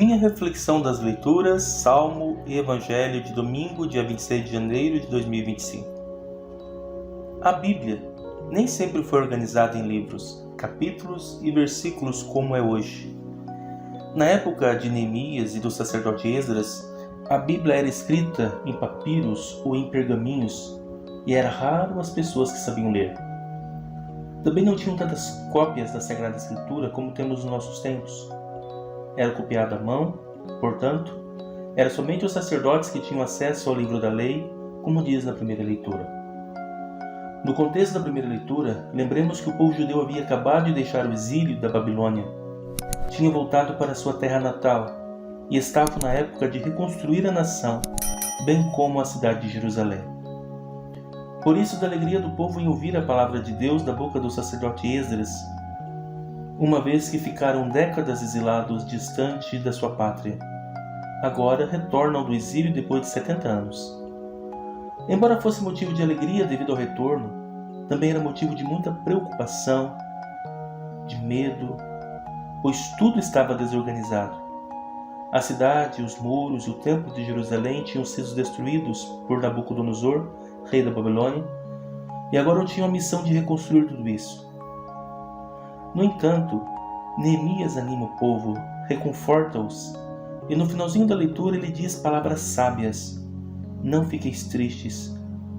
Minha reflexão das leituras, Salmo e Evangelho de domingo, dia 26 de janeiro de 2025. A Bíblia nem sempre foi organizada em livros, capítulos e versículos como é hoje. Na época de Neemias e do sacerdote Esdras, a Bíblia era escrita em papiros ou em pergaminhos e era raro as pessoas que sabiam ler. Também não tinham tantas cópias da Sagrada Escritura como temos nos nossos tempos. Era copiado à mão, portanto, era somente os sacerdotes que tinham acesso ao livro da lei, como diz na primeira leitura. No contexto da primeira leitura, lembremos que o povo judeu havia acabado de deixar o exílio da Babilônia, tinha voltado para sua terra natal e estavam na época de reconstruir a nação, bem como a cidade de Jerusalém. Por isso, da alegria do povo em ouvir a palavra de Deus da boca do sacerdote Esdras, uma vez que ficaram décadas exilados distante da sua pátria. Agora retornam do exílio depois de 70 anos. Embora fosse motivo de alegria devido ao retorno, também era motivo de muita preocupação, de medo, pois tudo estava desorganizado. A cidade, os muros e o templo de Jerusalém tinham sido destruídos por Nabucodonosor, rei da Babilônia, e agora tinham a missão de reconstruir tudo isso. No entanto, Neemias anima o povo, reconforta-os, e no finalzinho da leitura ele diz palavras sábias: não fiqueis tristes,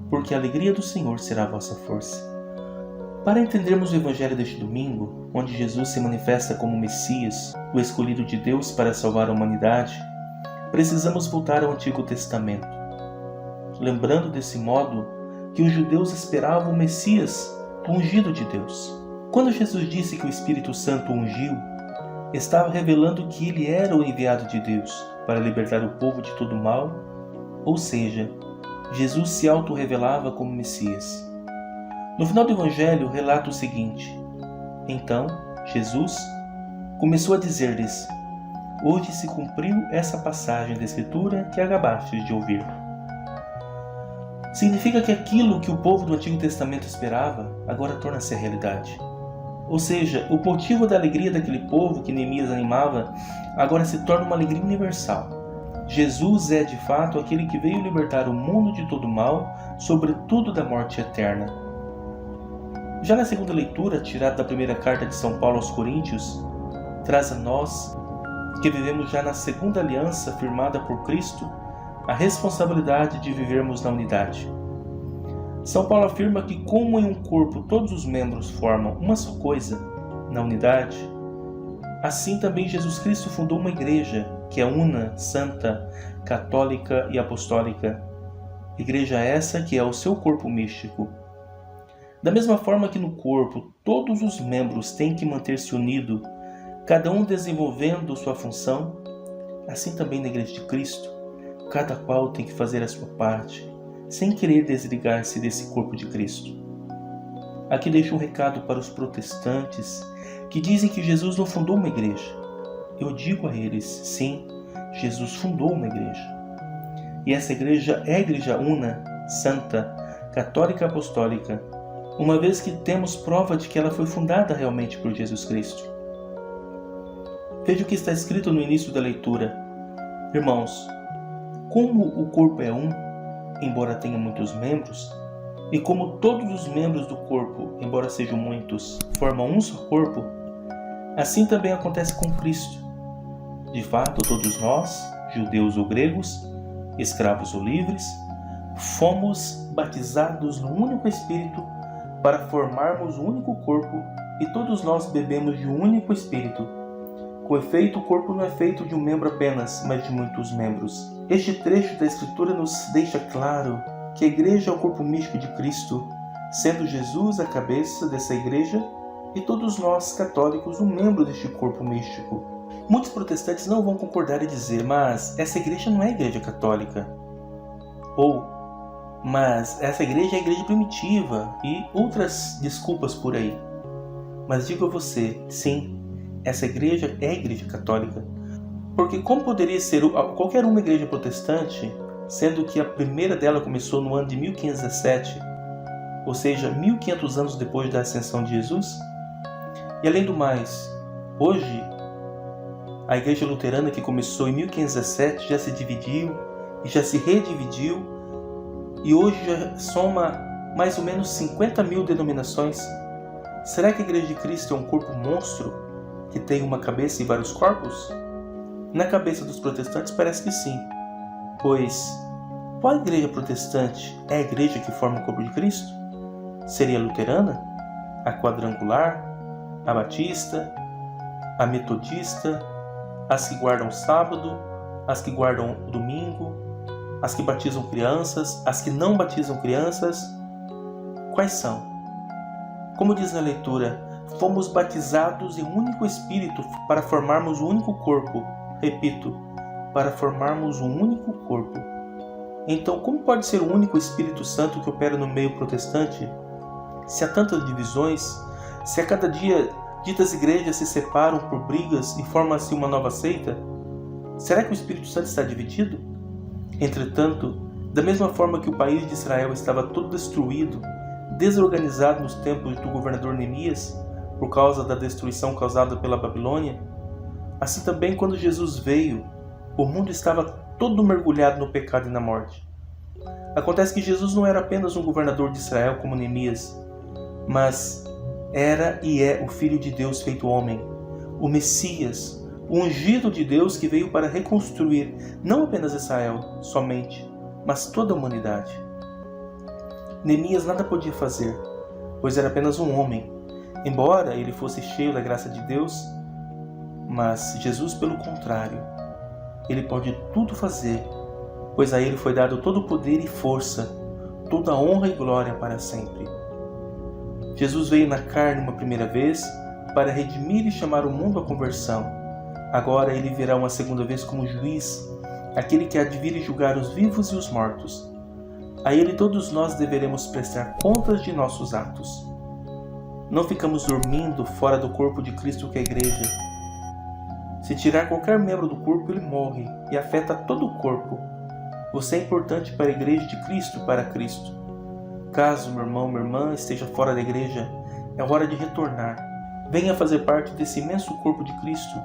porque a alegria do Senhor será a vossa força. Para entendermos o Evangelho deste domingo, onde Jesus se manifesta como Messias, o escolhido de Deus para salvar a humanidade, precisamos voltar ao Antigo Testamento, lembrando desse modo que os judeus esperavam o Messias, o ungido de Deus. Quando Jesus disse que o Espírito Santo o ungiu, estava revelando que ele era o enviado de Deus para libertar o povo de todo mal, ou seja, Jesus se auto-revelava como Messias. No final do Evangelho relata o seguinte: então, Jesus começou a dizer-lhes: hoje se cumpriu essa passagem da Escritura que acabastes de ouvir. Significa que aquilo que o povo do Antigo Testamento esperava, agora torna-se a realidade. Ou seja, o motivo da alegria daquele povo que Neemias animava, agora se torna uma alegria universal. Jesus é de fato aquele que veio libertar o mundo de todo mal, sobretudo da morte eterna. Já na segunda leitura, tirada da primeira carta de São Paulo aos Coríntios, traz a nós, que vivemos já na segunda aliança firmada por Cristo, a responsabilidade de vivermos na unidade. São Paulo afirma que como em um corpo todos os membros formam uma só coisa, na unidade, assim também Jesus Cristo fundou uma igreja que é una, santa, católica e apostólica. Igreja essa que é o seu corpo místico. Da mesma forma que no corpo todos os membros têm que manter-se unidos, cada um desenvolvendo sua função, assim também na igreja de Cristo, cada qual tem que fazer a sua parte, sem querer desligar-se desse corpo de Cristo. Aqui deixo um recado para os protestantes que dizem que Jesus não fundou uma igreja. Eu digo a eles, sim, Jesus fundou uma igreja. E essa igreja é a igreja una, santa, católica e apostólica, uma vez que temos prova de que ela foi fundada realmente por Jesus Cristo. Veja o que está escrito no início da leitura. Irmãos, como o corpo é um, embora tenha muitos membros, e como todos os membros do corpo, embora sejam muitos, formam um só corpo, assim também acontece com Cristo. De fato, todos nós, judeus ou gregos, escravos ou livres, fomos batizados no único Espírito para formarmos um único corpo, e todos nós bebemos de um único Espírito. Com efeito, o corpo não é feito de um membro apenas, mas de muitos membros. Este trecho da Escritura nos deixa claro que a igreja é o corpo místico de Cristo, sendo Jesus a cabeça dessa igreja e todos nós, católicos, um membro deste corpo místico. Muitos protestantes não vão concordar e dizer: mas essa igreja não é a igreja católica. Ou, mas essa igreja é a igreja primitiva, e outras desculpas por aí. Mas digo a você, sim, essa igreja é a igreja católica. Porque como poderia ser qualquer uma igreja protestante, sendo que a primeira dela começou no ano de 1517, ou seja, 1500 anos depois da ascensão de Jesus? E além do mais, hoje A igreja luterana, que começou em 1517, já se dividiu e já se redividiu e hoje já soma mais ou menos 50 mil denominações. Será que a Igreja de Cristo é um corpo monstro que tem uma cabeça e vários corpos? Na cabeça dos protestantes parece que sim, pois qual igreja protestante é a igreja que forma o corpo de Cristo? Seria a luterana? A quadrangular? A batista? A metodista? As que guardam o sábado? As que guardam o domingo? As que batizam crianças? As que não batizam crianças? Quais são? Como diz na leitura, fomos batizados em um único Espírito para formarmos um único corpo. Repito, para formarmos um único corpo. Então, como pode ser o único Espírito Santo que opera no meio protestante? Se há tantas divisões, se a cada dia ditas igrejas se separam por brigas e formam-se uma nova seita, será que o Espírito Santo está dividido? Entretanto, da mesma forma que o país de Israel estava todo destruído, desorganizado nos tempos do governador Neemias, por causa da destruição causada pela Babilônia, assim também quando Jesus veio, o mundo estava todo mergulhado no pecado e na morte. Acontece que Jesus não era apenas um governador de Israel como Neemias, mas era e é o Filho de Deus feito homem, o Messias, o ungido de Deus que veio para reconstruir não apenas Israel somente, mas toda a humanidade. Neemias nada podia fazer, pois era apenas um homem, embora ele fosse cheio da graça de Deus, mas Jesus, pelo contrário, ele pode tudo fazer, pois a ele foi dado todo o poder e força, toda a honra e glória para sempre. Jesus veio na carne uma primeira vez para redimir e chamar o mundo à conversão. Agora ele virá uma segunda vez como juiz, aquele que há de vir e julgar os vivos e os mortos. A ele todos nós deveremos prestar contas de nossos atos. Não ficamos dormindo fora do corpo de Cristo que é a igreja. Se tirar qualquer membro do corpo, ele morre e afeta todo o corpo. Você é importante para a igreja de Cristo e para Cristo. Caso meu irmão, minha irmã esteja fora da igreja, é hora de retornar. Venha fazer parte desse imenso corpo de Cristo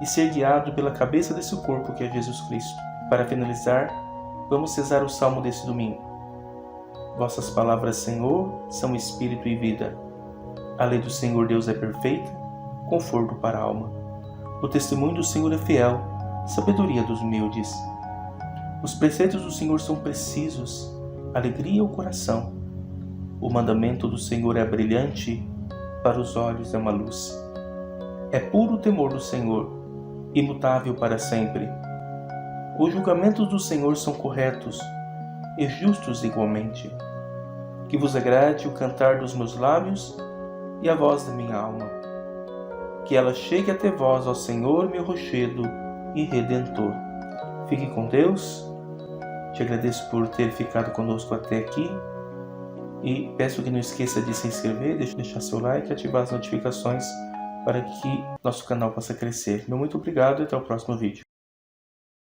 e ser guiado pela cabeça desse corpo que é Jesus Cristo. Para finalizar, vamos rezar o salmo desse domingo. Vossas palavras, Senhor, são espírito e vida. A lei do Senhor Deus é perfeita, conforto para a alma. O testemunho do Senhor é fiel, sabedoria dos humildes. Os preceitos do Senhor são precisos, alegria ao coração. O mandamento do Senhor é brilhante, para os olhos é uma luz. É puro o temor do Senhor, imutável para sempre. Os julgamentos do Senhor são corretos e justos igualmente. Que vos agrade o cantar dos meus lábios e a voz da minha alma. Que ela chegue até vós, ó Senhor, meu rochedo e Redentor. Fique com Deus. Te agradeço por ter ficado conosco até aqui. E peço que não esqueça de se inscrever, deixar seu like e ativar as notificações para que nosso canal possa crescer. Meu muito obrigado e até o próximo vídeo.